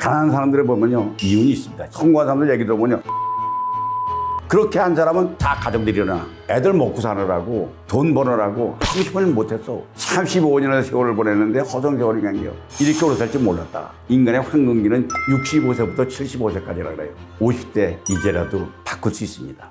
가난한 사람들을 보면요, 이윤이 있습니다. 성공한 사람들 얘기 들어보면요, 그렇게 한 사람은 다 가정들이 일어나. 애들 먹고 사느라고 돈 버느라고 하고 싶은 일 못했어. 35년의 세월을 보냈는데 허송 세월이 그냥요. 이렇게 오래 살 줄 몰랐다. 인간의 황금기는 65세부터 75세까지라 그래요. 50대 이제라도 바꿀 수 있습니다.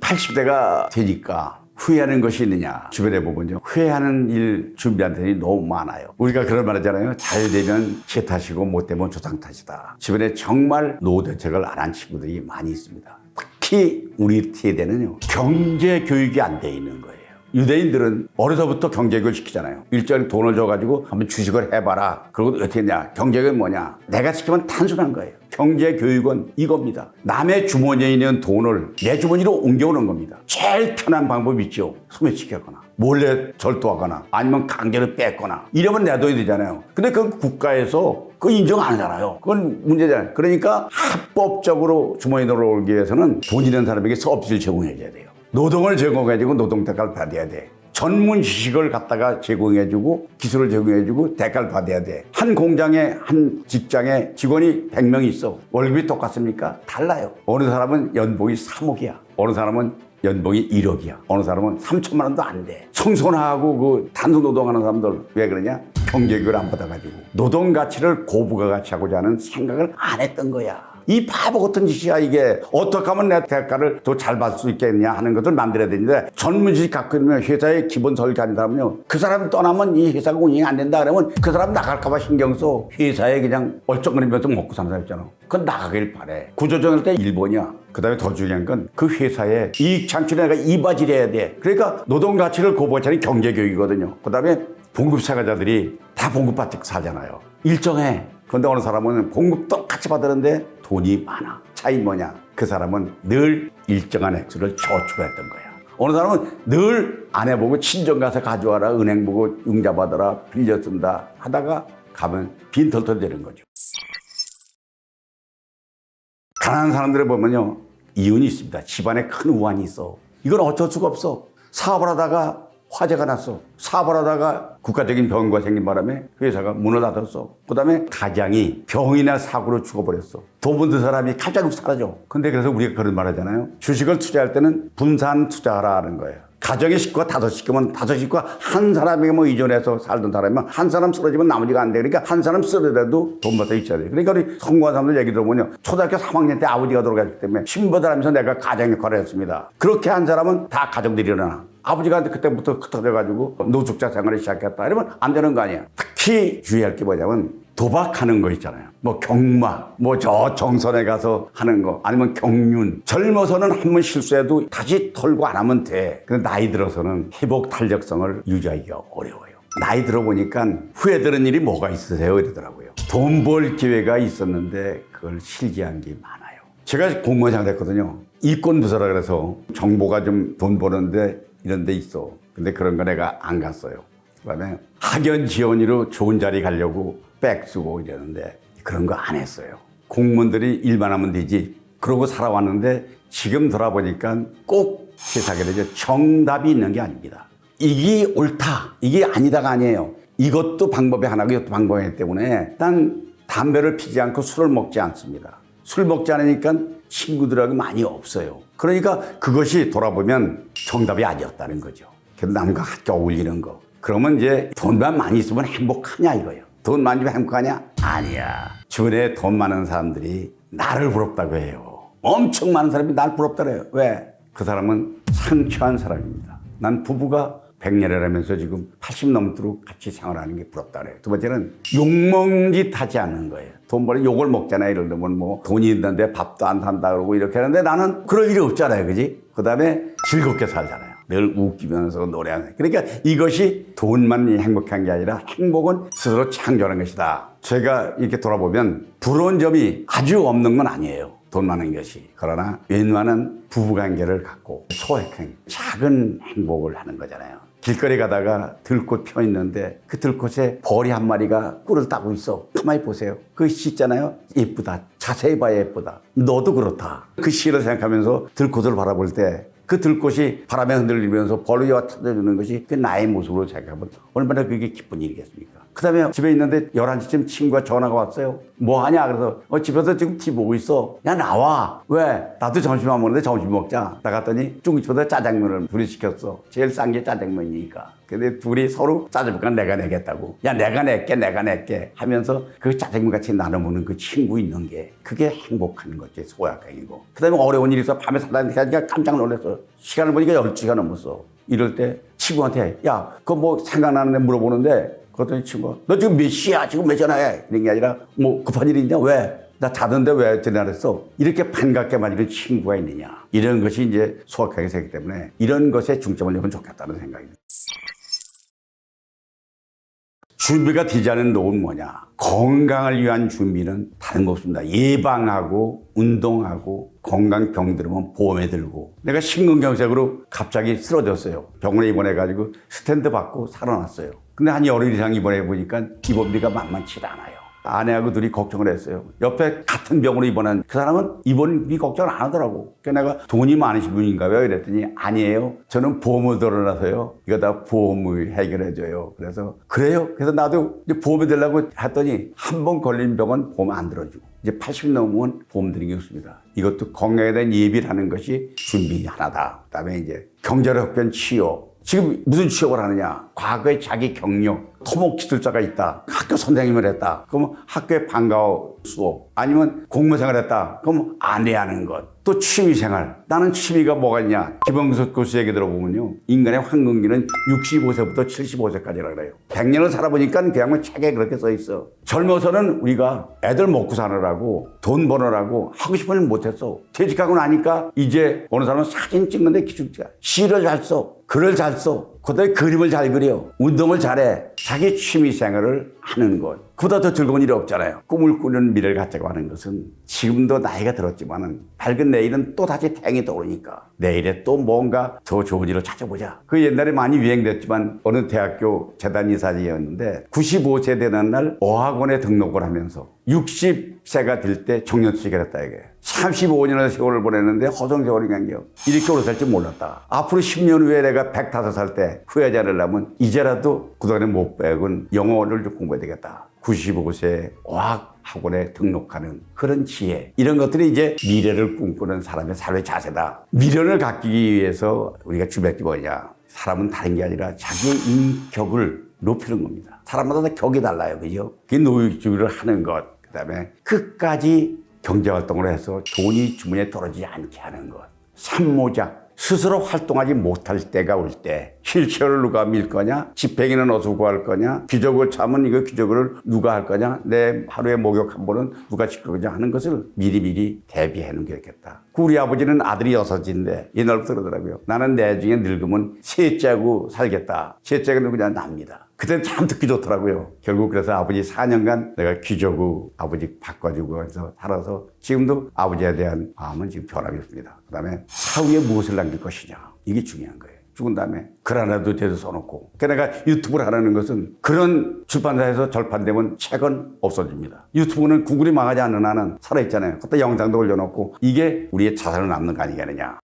(80대가) 되니까 후회하는 것이 있느냐. 주변에 보면요, 후회하는 일 준비한 데이 너무 많아요. 우리가 그런 말 하잖아요. 잘 되면 제 탓이고 못 되면 조상 탓이다. 주변에 정말 노후 대책을 안 한 친구들이 많이 있습니다. 특히 우리 세대는요, 경제 교육이 안 돼 있는 거예요. 유대인들은 어려서부터 경제교육을 시키잖아요. 일정히 돈을 줘가지고 한번 주식을 해봐라. 그리고 어떻게 했냐, 경제교육은 뭐냐. 내가 시키면 단순한 거예요. 경제교육은 이겁니다. 남의 주머니에 있는 돈을 내 주머니로 옮겨오는 겁니다. 제일 편한 방법이 있죠. 소매치기하거나 몰래 절도하거나 아니면 강제로 뺏거나 이러면 내 돈이 되잖아요. 근데 그건 국가에서 그거 인정 안 하잖아요. 그건 문제잖아요. 그러니까 합법적으로 주머니에 들어오기 위해서는 돈 있는 사람에게 서비스를 제공해줘야 돼요. 노동을 제공해주고 노동 대가를 받아야 돼. 전문 지식을 갖다가 제공해주고 기술을 제공해주고 대가를 받아야 돼. 한 공장에 한 직장에 직원이 100명이 있어. 월급이 똑같습니까? 달라요. 어느 사람은 연봉이 3억이야. 어느 사람은 연봉이 1억이야. 어느 사람은 3천만 원도 안 돼. 청소하고 그 단순 노동하는 사람들 왜 그러냐? 경제교육을 안 받아가지고 노동 가치를 고부가 가치하고자 하는 생각을 안 했던 거야. 이 바보 같은 짓이야. 이게 어떻게 하면 내 대가를 더 잘 받을 수 있겠냐 하는 것을 만들어야 되는데, 전문 지식 갖고 있는 회사의 기본 설계하는 사람은요, 그 사람이 떠나면 이 회사가 운영이 안 된다 그러면 그 사람 나갈까 봐 신경 써. 회사에 그냥 얼쩡거리면서 먹고 사는 사람 있잖아. 그건 나가길 바래. 구조조정할 때 1번이야. 그 다음에 더 중요한 건 그 회사의 이익 창출에 내가 이바지를 해야 돼. 그러니까 노동 가치를 고부하는 경제교육이거든요. 그 다음에 봉급사가자들이 다 봉급받고 살잖아요. 일정해. 그런데 어느 사람은 봉급 똑같이 받았는데 돈이 많아. 차이 뭐냐? 그 사람은 늘 일정한 액수를 저축을 했던 거야. 어느 사람은 늘 안 해보고 친정 가서 가져와라, 은행 보고 융자 받아라, 빌려 쓴다 하다가 가면 빈털털 되는 거죠. 가난한 사람들을 보면요, 이윤이 있습니다. 집안에 큰 우환이 있어. 이건 어쩔 수가 없어. 사업을 하다가 화재가 났어. 사업을 하다가 국가적인 병과 생긴 바람에 회사가 문을 닫았어. 그 다음에 가장이 병이나 사고로 죽어버렸어. 돈 번 든 사람이 갑자기 사라져. 근데 그래서 우리가 그런 말 하잖아요. 주식을 투자할 때는 분산 투자하라는 거예요. 가정의 식구가 5식구면 5식구가 한 사람에게 뭐 의존해서 살던 사람이면 한 사람 쓰러지면 나머지가 안 돼. 그러니까 한 사람 쓰러져도 돈 받아 있어야 돼. 그러니까 우리 성공한 사람들 얘기 들어보면 초등학교 3학년 때 아버지가 돌아가셨기 때문에 신부들하면서 내가 가장 역할을 했습니다. 그렇게 한 사람은 다 가정들이 일어나. 아버지가 그때부터 흩어져가지고 노숙자 생활을 시작했다 이러면 안 되는 거 아니야. 특히 주의할 게 뭐냐면 도박하는 거 있잖아요. 뭐 경마, 뭐 저 정선에 가서 하는 거, 아니면 경륜. 젊어서는 한 번 실수해도 다시 털고 안 하면 돼. 근데 나이 들어서는 회복 탄력성을 유지하기가 어려워요. 나이 들어보니까 후회되는 일이 뭐가 있으세요? 이러더라고요. 돈 벌 기회가 있었는데 그걸 실기한 게 많아요. 제가 공무원 생활했거든요. 이권부서라 그래서 정보가 좀 돈 버는데 이런 데 있어. 근데 그런 거 내가 안 갔어요. 그다음에 학연 지원으로 좋은 자리 가려고 백 쓰고 이러는데 그런 거 안 했어요. 공무원들이 일만 하면 되지. 그러고 살아왔는데 지금 돌아보니까 꼭 세상에 대해서 정답이 있는 게 아닙니다. 이게 옳다, 이게 아니다가 아니에요. 이것도 방법이 하나고 이것도 방법이기 때문에 난 담배를 피지 않고 술을 먹지 않습니다. 술 먹지 않으니까 친구들하고 많이 없어요. 그러니까 그것이 돌아보면 정답이 아니었다는 거죠. 남과 함께 어울리는 거. 그러면 이제 돈만 많이 있으면 행복하냐 이거예요. 돈 많이 있으면 행복하냐? 아니야. 주변에 돈 많은 사람들이 나를 부럽다고 해요. 엄청 많은 사람이 날 부럽다고 해요. 왜? 그 사람은 상처한 사람입니다. 난 부부가 100년이라면서 지금 80 넘도록 같이 생활하는 게 부럽다 그래요. 두 번째는 욕먹는 짓 하지 않는 거예요. 돈 벌어 욕을 먹잖아요. 이럴 때면 뭐 돈이 있는데 밥도 안 산다 그러고 이렇게 하는데 나는 그럴 일이 없잖아요. 그지? 그 다음에 즐겁게 살잖아요. 늘 웃기면서 노래하는. 그러니까 이것이 돈만 행복한 게 아니라 행복은 스스로 창조하는 것이다. 제가 이렇게 돌아보면 부러운 점이 아주 없는 건 아니에요. 돈 많은 것이. 그러나 웬만한 부부관계를 갖고 소액행, 작은 행복을 하는 거잖아요. 길거리 가다가 들꽃 펴 있는데 그 들꽃에 벌이 한 마리가 꿀을 따고 있어. 가만히 보세요. 그 시 있잖아요. 예쁘다. 자세히 봐야 예쁘다. 너도 그렇다. 그 시를 생각하면서 들꽃을 바라볼 때 그 들꽃이 바람에 흔들리면서 벌레와 터져주는 것이 그 나의 모습으로 생각하면 얼마나 그게 기쁜 일이겠습니까? 그 다음에 집에 있는데 11시쯤 친구가 전화가 왔어요. 뭐 하냐? 그래서 집에서 지금 TV 보고 있어. 야, 나와. 왜? 나도 점심 안 먹는데 점심 먹자. 나갔더니 중국집에서 짜장면을 둘이 시켰어. 제일 싼 게 짜장면이니까. 근데 둘이 서로 짜장면 내가 내겠다고. 야, 내가 낼게 하면서 그 짜장면 같이 나눠 먹는 그 친구 있는 게 그게 행복한 거지. 소확행이고. 그 다음에 어려운 일이 있어. 밤에 살다니까 깜짝 놀랐어. 시간을 보니까 12시가 넘었어. 이럴 때 친구한테 야, 그거 뭐 생각나는데 물어보는데 그랬더니 친구가 너 지금 몇 시야? 지금 몇 전화해? 이런 게 아니라 뭐 급한 일이 있냐? 왜? 나 자던데 왜 전화했어? 이렇게 반갑게 맞이는 친구가 있느냐? 이런 것이 이제 소확행이 되기 때문에 이런 것에 중점을 두면 좋겠다는 생각입니다. 준비가 되지 않은 노은 뭐냐? 건강을 위한 준비는 다른 거 없습니다. 예방하고 운동하고 건강병 들으면 보험에 들고 내가 심근경색으로 갑자기 쓰러졌어요. 병원에 입원해가지고 스탠드 받고 살아났어요. 근데 한 열흘 이상 입원해 보니까 입원비가 만만치 않아요. 아내하고 둘이 걱정을 했어요. 옆에 같은 병원에 입원한 그 사람은 입원비 걱정을 안 하더라고. 그래서 내가 돈이 많으신 분인가요? 이랬더니 아니에요. 저는 보험을 들어놔서요. 이거 다 보험을 해결해줘요. 그래서 그래요? 그래서 나도 이제 보험에 들려고 했더니 한 번 걸린 병은 보험 안 들어주고 이제 80 넘으면 보험 드리는 게 없습니다. 이것도 건강에 대한 예비를 하는 것이 준비 하나다. 그다음에 이제 경제력변 치료. 지금 무슨 취업을 하느냐? 과거에 자기 경력, 토목 기술자가 있다. 학교 선생님을 했다. 그러면 학교에 방과후 수업. 아니면 공무생활 했다. 그럼 아내하는 것. 또 취미생활. 나는 취미가 뭐가 있냐? 김영석 교수 얘기 들어보면요. 인간의 황금기는 65세부터 75세까지라 그래요. 100년을 살아보니까 그냥 책에 그렇게 써 있어. 젊어서는 우리가 애들 먹고 사느라고 돈 버느라고 하고 싶은 일 못했어. 퇴직하고 나니까 이제 어느 사람은 사진 찍는데 기술자. 시를 잘 써. 글을 잘 써. 그다음에 그림을 잘 그려. 운동을 잘해. 자기 취미 생활을 하는 것. 그보다 더 즐거운 일이 없잖아요. 꿈을 꾸는 미래를 갖자고 하는 것은 지금도 나이가 들었지만은 밝은 내일은 또 다시 태양이 떠오르니까 내일에 또 뭔가 더 좋은 일을 찾아보자. 그 옛날에 많이 유행됐지만 어느 대학교 재단 이사직이었는데 95세 되는 날 어학원에 등록을 하면서 60세가 될 때 정년퇴직을 했다 이게. 35년의 세월을 보냈는데 허송 세월이 게 이렇게 오래 살지 몰랐다. 앞으로 10년 후에 내가 105살 때 후회하지 않으려면 이제라도 그동안에 못 배운 영어를 좀 공부해야 되겠다. 95세 어학학원에 등록하는 그런 지혜. 이런 것들이 이제 미래를 꿈꾸는 사람의 삶의 자세다. 미련을 갖기 위해서 우리가 준비할 게 뭐냐. 사람은 다른 게 아니라 자기의 인격을 높이는 겁니다. 사람마다 다 격이 달라요. 그죠? 그게 노후주의를 하는 것. 그 다음에 끝까지 경제활동을 해서 돈이 주머니에 떨어지지 않게 하는 것. 산모작. 스스로 활동하지 못할 때가 올 때 휠체어를 누가 밀 거냐? 집행이는 어디서 구할 거냐? 귀족을 참은 이거 귀족을 누가 할 거냐? 내 하루에 목욕 한 번은 누가 지킬 거냐 하는 것을 미리미리 대비해 놓은 게 있겠다. 우리 아버지는 아들이 6인데 옛날부터 그러더라고요. 나는 나중에 늙으면 셋째하고 살겠다. 셋째가 누구냐? 납니다. 그때는 참 듣기 좋더라고요. 결국 그래서 아버지 4년간 내가 귀족우 아버지 바꿔주고 해서 살아서 지금도 아버지에 대한 마음은 지금 변함이 없습니다. 그 다음에 사후에 무엇을 남길 것이냐. 이게 중요한 거예요. 죽은 다음에 글 하나도 제대로 써놓고. 그러니까 내가 유튜브를 하라는 것은 그런 출판사에서 절판되면 책은 없어집니다. 유튜브는 구글이 망하지 않는 한은 살아있잖아요. 그때 영상도 올려놓고 이게 우리의 자산을 남는 거 아니겠느냐.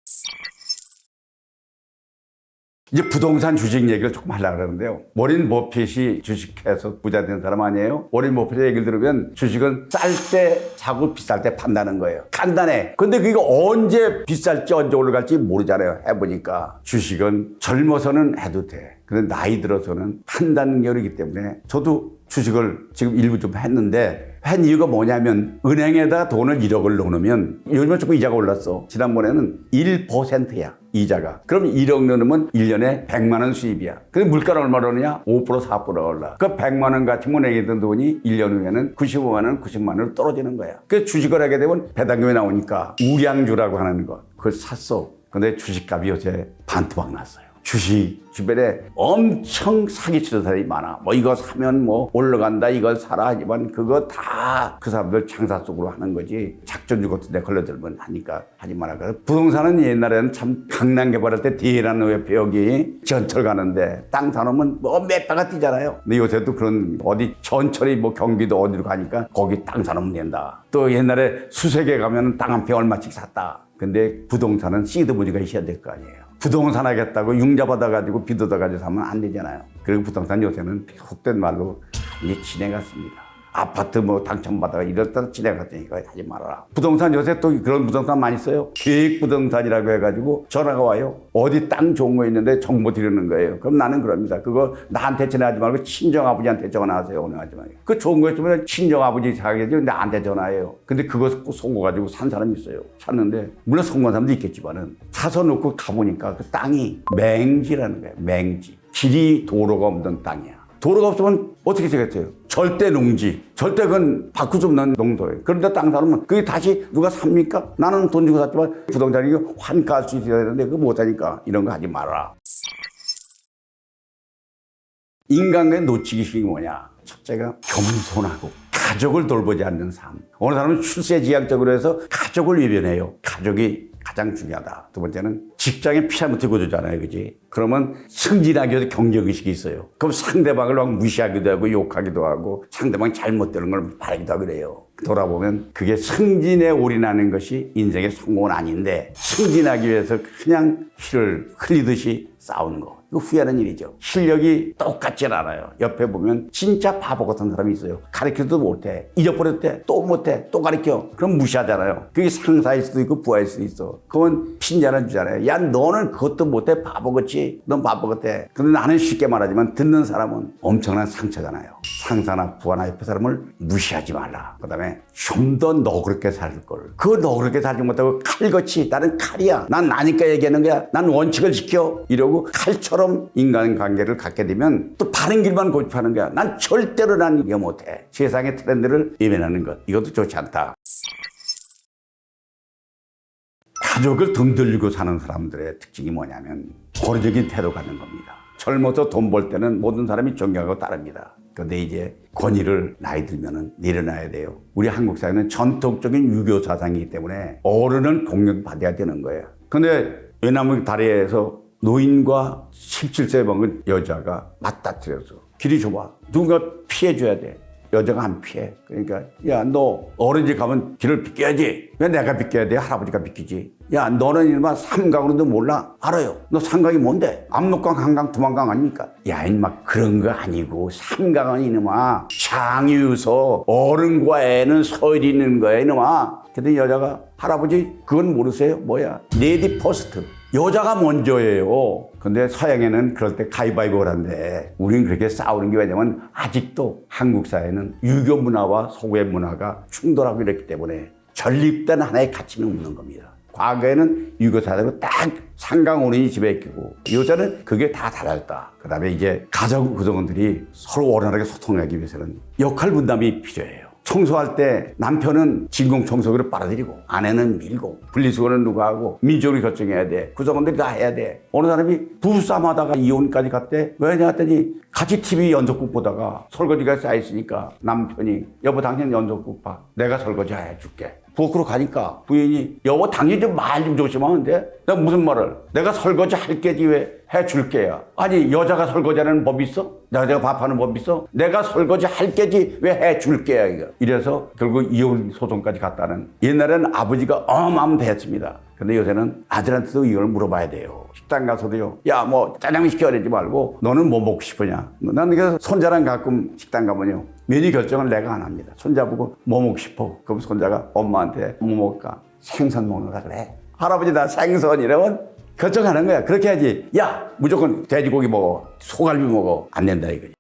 이제 부동산 주식 얘기를 조금 하려고 그러는데요. 워렌 버핏이 주식해서 부자 된 사람 아니에요? 워렌 버핏의 얘기를 들으면 주식은 쌀 때 사고 비쌀 때 판다는 거예요. 간단해. 근데 그게 언제 비쌀지 언제 올라갈지 모르잖아요. 해보니까 주식은 젊어서는 해도 돼. 근데 나이 들어서는 판단력이기 때문에 저도 주식을 지금 일부 좀 했는데 한 이유가 뭐냐면 은행에다 돈을 1억을 넣으면 요즘은 조금 이자가 올랐어. 지난번에는 1%야. 이자가. 그럼 1억 넣으면 1년에 100만 원 수입이야. 근데 물가는 얼마나 오르냐? 5% 4% 올라. 그 100만 원 같이 은행에 있던 돈이 1년 후에는 95만 원, 90만 원으로 떨어지는 거야. 그 주식을 하게 되면 배당금이 나오니까 우량주라고 하는 것. 그걸 샀어. 근데 주식값이 요새 반토막 났어요. 주식 주변에 엄청 사기치는 사람이 많아. 뭐 이거 사면 뭐 올라간다 이걸 사라 하지만 그거 다 그 사람들 장사 속으로 하는 거지. 작전주 같은 데 걸려들면 하니까 하지 마라. 부동산은 옛날에는 참 강남 개발할 때 대라는 벽이 전철 가는데 땅 사놓으면 뭐 몇 배가 뛰잖아요. 근데 요새도 그런 어디 전철이 뭐 경기도 어디로 가니까 거기 땅 사놓으면 된다. 또 옛날에 수색에 가면 땅 한 평 얼마씩 샀다. 근데 부동산은 시드머니가 있어야 될 거 아니에요. 부동산 하겠다고 융자 받아가지고 빚 얻어가지고 사면 안 되잖아요. 그리고 부동산 요새는 속된 말로 이제 지내갔습니다. 아파트 뭐 당첨받아가 이랬다 지내갔으니까 하지 말아라. 부동산 요새 또 그런 부동산 많이 써요. 계획부동산이라고 해가지고 전화가 와요. 어디 땅 좋은 거 있는데 정보 드리는 거예요. 그럼 나는 그럽니다. 그거 나한테 전화하지 말고 친정아버지한테 전화하세요. 오늘 하지 말고. 그 좋은 거 있으면 친정아버지 자기가 나한테 전화해요. 근데 그거 속어가지고 산 사람이 있어요. 샀는데 물론 성공한 사람도 있겠지만은 사서 놓고 가보니까 그 땅이 맹지라는 거예요. 맹지. 길이 도로가 없는 땅이야. 도로가 없으면 어떻게 되겠어요? 절대 농지. 절대 그건 바꿀 수 없는 농도예요. 그런데 땅 사람은 그게 다시 누가 삽니까? 나는 돈 주고 샀지만 부동산이 환가할 수 있어야 되는데 그거 못하니까 이런 거 하지 말아라. 인간의 놓치기식이 뭐냐? 첫째가 겸손하고 가족을 돌보지 않는 삶. 어느 사람은 출세지향적으로 해서 가족을 외면해요. 가족이 가장 중요하다. 두 번째는 직장에 피아노 꽂아주잖아요. 그지? 그러면 승진하기 위해서 경쟁의식이 있어요. 그럼 상대방을 막 무시하기도 하고 욕하기도 하고 상대방이 잘못되는 걸 바라기도 하고 그래요. 돌아보면 그게 승진에 올인하는 것이 인생의 성공은 아닌데 승진하기 위해서 그냥 피를 흘리듯이 싸우는 거. 이거 후회하는 일이죠. 실력이 똑같진 않아요. 옆에 보면 진짜 바보 같은 사람이 있어요. 가르쳐도 못해. 잊어버렸대. 또 못해. 또 가르쳐. 그럼 무시하잖아요. 그게 상사일 수도 있고 부하일 수도 있어. 그건 핀잔을 주잖아요. 야 너는 그것도 못해. 바보같이. 넌 바보 같아. 근데 나는 쉽게 말하지만 듣는 사람은 엄청난 상처잖아요. 상사나 부하나 옆에 사람을 무시하지 말라. 그 다음에 좀 더 너그럽게 살 걸. 그 너그럽게 살지 못하고 칼같이 나는 칼이야. 난 나니까 얘기하는 거야. 난 원칙을 지켜. 이러고 칼처럼 인간관계를 갖게 되면 또 바른 길만 고집하는 거야. 난 절대로 난 이거 못해. 세상의 트렌드를 외면하는 것. 이것도 좋지 않다. 가족을 등 돌리고 사는 사람들의 특징이 뭐냐면 고리적인 태도 갖는 겁니다. 젊어서 돈 벌 때는 모든 사람이 존경하고 따릅니다. 그런데 이제 권위를 나이 들면은 내려놔야 돼요. 우리 한국 사회는 전통적인 유교 사상이기 때문에 어른은 공격받아야 되는 거예요. 근데 외나무 다리에서 노인과 17세 먹은 여자가 맞닥뜨려서 길이 좁아. 누군가 피해줘야 돼. 여자가 안 피해. 그러니까 야 너 어른 집 가면 길을 비켜야지. 왜 내가 비켜야 돼? 할아버지가 비키지. 야 너는 이놈아 삼강으로도 몰라? 알아요. 너 삼강이 뭔데? 압록강, 한강, 두만강 아닙니까? 야 이놈아 그런 거 아니고 삼강은 이놈아 장유서 어른과 애는 서열이 있는 거야 이놈아. 근데 여자가 할아버지 그건 모르세요? 뭐야? 레디 퍼스트. 여자가 먼저예요. 근데 서양에는 그럴 때 가위바위보를 하는데 우리는 그렇게 싸우는 게 왜냐면 아직도 한국 사회는 유교 문화와 서구의 문화가 충돌하고 이랬기 때문에 전립된 하나의 가치는 없는 겁니다. 과거에는 유교 사회로 딱 상강 어른이 집에 있고 요새는 그게 다 달라졌다. 그 다음에 이제 가정 구성원들이 서로 원활하게 소통하기 위해서는 역할 분담이 필요해요. 청소할 때 남편은 진공 청소기를 빨아들이고 아내는 밀고 분리수거는 누가 하고 민족을 결정해야 돼. 구성원들이 다 해야 돼. 어느 사람이 부부싸움하다가 이혼까지 갔대. 왜냐 했더니 같이 TV 연속극 보다가 설거지가 쌓여있으니까 남편이 여보 당신 연속극 봐. 내가 설거지 해줄게. 부엌으로 가니까 부인이 여보 당신 좀 말 좀 조심하면 돼. 내가 무슨 말을. 내가 설거지 할게지 왜 해줄게야. 아니 여자가 설거지하는 법이 있어? 여자가 밥하는 법이 있어? 내가 설거지 할게지 왜 해줄게야 이거. 이래서 결국 이혼 소송까지 갔다는. 옛날에는 아버지가 어마어마하면 됐습니다. 근데 요새는 아들한테도 이걸 물어봐야 돼요. 식당 가서도요. 야 뭐 짜장면 시켜야 되지 말고 너는 뭐 먹고 싶으냐. 난 그래서 손자랑 가끔 식당 가면요. 메뉴 결정을 내가 안 합니다. 손자 보고 뭐 먹고 싶어. 그럼 손자가 엄마한테 뭐 먹을까? 생선 먹는다 그래. 할아버지 나 생선 이러면 결정하는 거야. 그렇게 해야지. 야 무조건 돼지고기 먹어. 소갈비 먹어. 안 된다 이거지.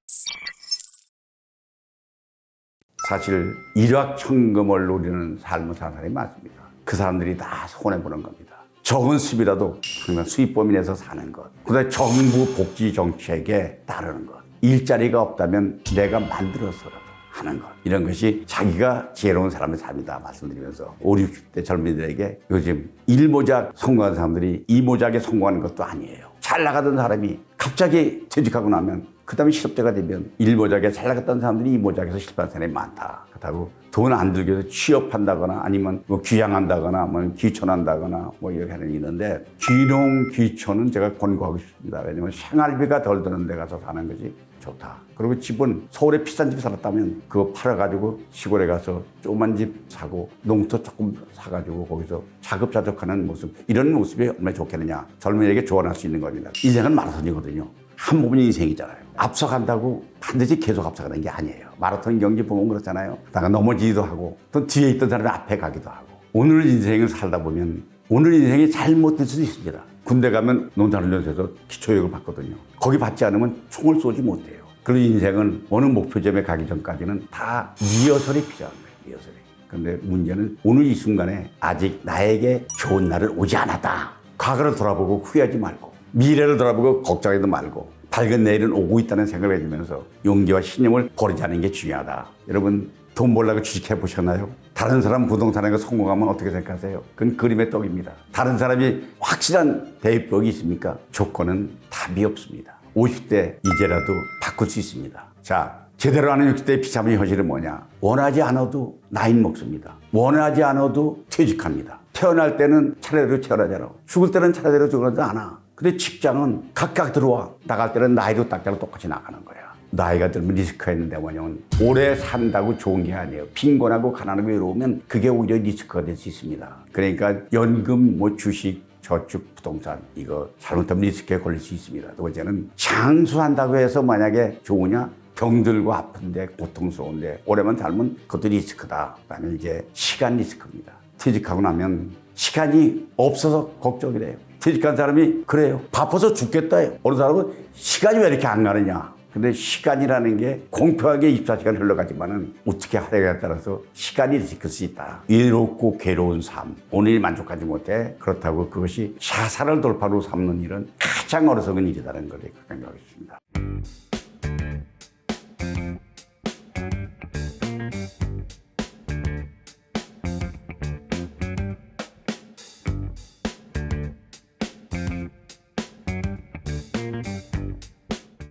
사실 일확천금을 노리는 삶을 사는 사람이 많습니다. 그 사람들이 다 손해보는 겁니다. 적은 수입이라도 항상 수입범위 내에서 사는 것. 그다음에 정부 복지 정책에 따르는 것. 일자리가 없다면 내가 만들어서라도 하는 것. 이런 것이 자기가 지혜로운 사람의 삶이다 말씀드리면서 50, 60대 젊은이들에게 요즘 1모작 성공한 사람들이 2모작에 성공하는 것도 아니에요. 잘 나가던 사람이 갑자기 퇴직하고 나면 그 다음에 실업자가 되면 1모작에 잘 나갔던 사람들이 2모작에서 실패한 사람이 많다. 그렇다고 돈 안 들게 해서 취업한다거나 아니면 뭐 귀향한다거나 뭐 귀촌한다거나 뭐 이렇게 하는 게 있는데 귀농 귀촌은 제가 권고하고 싶습니다. 왜냐면 생활비가 덜 드는 데 가서 사는 것이 좋다. 그리고 집은 서울에 비싼 집 살았다면 그거 팔아가지고 시골에 가서 조그만 집 사고 농토 조금 사가지고 거기서 자급자족하는 모습, 이런 모습이 얼마나 좋겠느냐. 젊은이에게 조언할 수 있는 겁니다. 인생은 마라톤이거든요. 한 부분이 인생이잖아요. 앞서간다고 반드시 계속 앞서가는 게 아니에요. 마라톤 경기 보면 그렇잖아요. 다가 넘어지기도 하고 또 뒤에 있던 사람이 앞에 가기도 하고. 오늘 인생을 살다 보면 오늘 인생이 잘못될 수도 있습니다. 군대 가면 농산훈련소에서 기초교육을 받거든요. 거기 받지 않으면 총을 쏘지 못해요. 그런 인생은 어느 목표점에 가기 전까지는 다 리허설이 필요한 거예요. 리허설이. 그런데 문제는 오늘 이 순간에 아직 나에게 좋은 날은 오지 않았다. 과거를 돌아보고 후회하지 말고 미래를 돌아보고 걱정하지도 말고 밝은 내일은 오고 있다는 생각을 해주면서 용기와 신념을 버리지 않는 게 중요하다. 여러분 돈 벌려고 주식해 보셨나요? 다른 사람 부동산에 성공하면 어떻게 생각하세요? 그건 그림의 떡입니다. 다른 사람이 확실한 대입력이 있습니까? 조건은 답이 없습니다. 50대 이제라도 바꿀 수 있습니다. 자, 제대로 하는 60대의 비참한 현실은 뭐냐? 원하지 않아도 나이는 먹습니다. 원하지 않아도 퇴직합니다. 태어날 때는 차례대로 태어나잖아. 죽을 때는 차례대로 죽어나지 않아. 근데 직장은 각각 들어와. 나갈 때는 나이로 딱자로 똑같이 나가는 거야. 나이가 들면 리스크가 있는데 뭐냐면 오래 산다고 좋은 게 아니에요. 빈곤하고 가난하고 외로우면 그게 오히려 리스크가 될 수 있습니다. 그러니까 연금, 주식, 저축, 부동산 이거 잘못하면 리스크에 걸릴 수 있습니다. 두 번째는 장수한다고 해서 만약에 좋으냐? 병들고 아픈데 고통스러운데 오래만 살면 그것도 리스크다. 그다음에 이제 시간 리스크입니다. 퇴직하고 나면 시간이 없어서 걱정이래요. 퇴직한 사람이 그래요. 바빠서 죽겠다요. 어느 사람은 시간이 왜 이렇게 안 가느냐. 근데 시간이라는 게 공평하게 24시간 흘러가지만은 어떻게 하느냐에 따라서 시간이 지킬 수 있다. 외롭고 괴로운 삶, 오늘 만족하지 못해. 그렇다고 그것이 자살을 돌파로 삼는 일은 가장 어리석은 일이라는 걸 생각하겠습니다.